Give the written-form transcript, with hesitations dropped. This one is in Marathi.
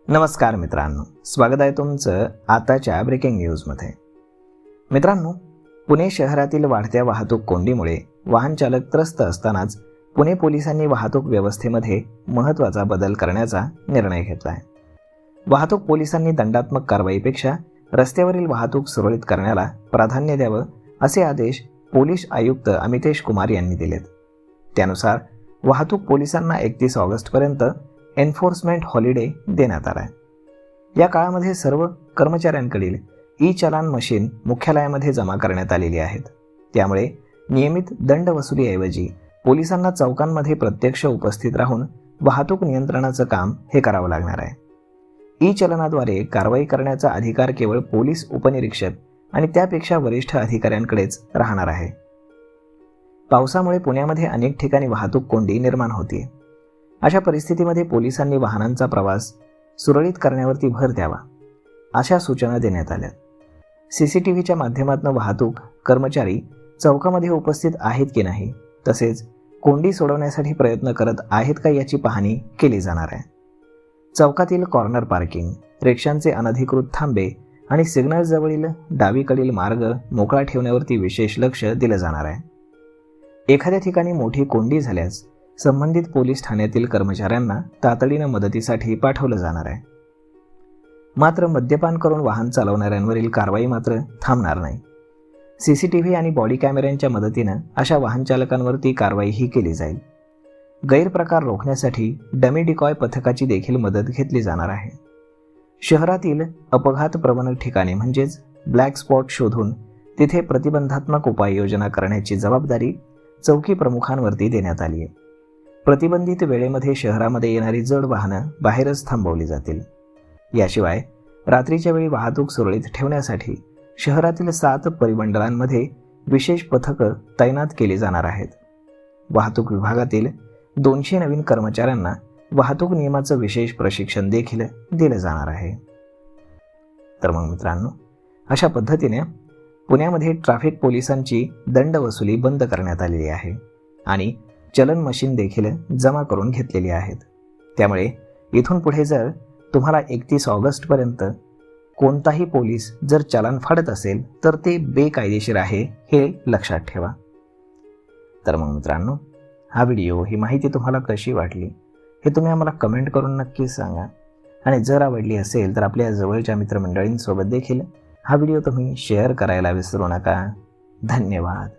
नमस्कार मित्रांनो, स्वागत आहे तुमचं आताच्या ब्रेकिंग न्यूजमध्ये. मित्रांनो, पुणे शहरातील वाढत्या वाहतूक कोंडीमुळे वाहन चालक त्रस्त असतानाच पुणे पोलिसांनी वाहतूक व्यवस्थेमध्ये महत्त्वाचा बदल करण्याचा निर्णय घेतला आहे. वाहतूक पोलिसांनी दंडात्मक कारवाईपेक्षा रस्त्यावरील वाहतूक सुरळीत करण्याला प्राधान्य द्यावं असे आदेश पोलीस आयुक्त अमितेश कुमार यांनी दिलेत. त्यानुसार वाहतूक पोलिसांना 31 ऑगस्टपर्यंत एन्फोर्समेंट हॉलिडे देण्यात आला आहे. या काळामध्ये सर्व कर्मचाऱ्यांकडील ई-चलान मशीन मुख्यालयामध्ये जमा करण्यात आलेली आहेत. त्यामुळे नियमित दंड वसुलीऐवजी पोलिसांना चौकांमध्ये प्रत्यक्ष उपस्थित राहून वाहतूक नियंत्रणाचं काम हे करावं लागणार आहे. ई-चलनाद्वारे कारवाई करण्याचा अधिकार केवळ पोलीस उपनिरीक्षक आणि त्यापेक्षा वरिष्ठ अधिकाऱ्यांकडेच राहणार आहे. पावसामुळे पुण्यामध्ये अनेक ठिकाणी वाहतूक कोंडी निर्माण होती. अशा परिस्थितीमध्ये पोलिसांनी वाहनांचा प्रवास सुरळीत करण्यावरती भर द्यावा अशा सूचना देण्यात आल्या. CCTVच्या माध्यमातून वाहतूक कर्मचारी चौकामध्ये उपस्थित आहेत की नाही, तसेच कोंडी सोडवण्यासाठी प्रयत्न करत आहेत का याची पाहणी केली जाणार आहे. चौकातील कॉर्नर पार्किंग, रिक्षांचे अनधिकृत थांबे आणि सिग्नलजवळील डावीकडील मार्ग मोकळा ठेवण्यावरती विशेष लक्ष दिलं जाणार आहे. एखाद्या ठिकाणी मोठी कोंडी झाल्यास संबंधित पोलीस ठाण्यातील कर्मचाऱ्यांना तातडीनं मदतीसाठी पाठवलं जाणार आहे. मात्र मद्यपान करून वाहन चालवणाऱ्यांवरील कारवाई मात्र थांबणार नाही. CCTV आणि बॉडी कॅमेऱ्यांच्या मदतीनं अशा वाहन चालकांवरती कारवाईही केली जाईल. गैरप्रकार रोखण्यासाठी डमी डिकॉय पथकाची देखील मदत घेतली जाणार आहे. शहरातील अपघात प्रवण ठिकाणे म्हणजेच ब्लॅक स्पॉट शोधून तिथे प्रतिबंधात्मक उपाययोजना करण्याची जबाबदारी चौकी प्रमुखांवरती देण्यात आली आहे. प्रतिबंधित वेळेमध्ये शहरामध्ये येणारी जड वाहनं बाहेरच थांबवली जातील. याशिवाय रात्रीच्या वेळी वाहतूक सुरळीत ठेवण्यासाठी शहरातील 7 परिमंडळांमध्ये विशेष पथकं तैनात केली जाणार आहेत. वाहतूक विभागातील 200 नवीन कर्मचाऱ्यांना वाहतूक नियमाचं विशेष प्रशिक्षण देखील दिलं जाणार आहे. तर मग मित्रांनो, अशा पद्धतीने पुण्यामध्ये ट्रॅफिक पोलिसांची दंड वसुली बंद करण्यात आलेली आहे आणि चलन मशीन देखील जमा करून घेतलेली आहेत. त्यामुळे इथून पुढे जर तुम्हाला 31 ऑगस्टपर्यंत कोणताही पोलीस जर चलन फाडत असेल तर ते बेकायदेशीर आहे, हे लक्षात ठेवा. तर मग मित्रांनो, हा व्हिडिओ, ही माहिती तुम्हाला कशी वाटली हे तुम्ही आम्हाला कमेंट करून नक्कीच सांगा. आणि जर आवडली असेल तर आपल्या जवळच्या मित्रमंडळींसोबत देखील हा व्हिडिओ तुम्ही शेअर करायला विसरू नका. धन्यवाद.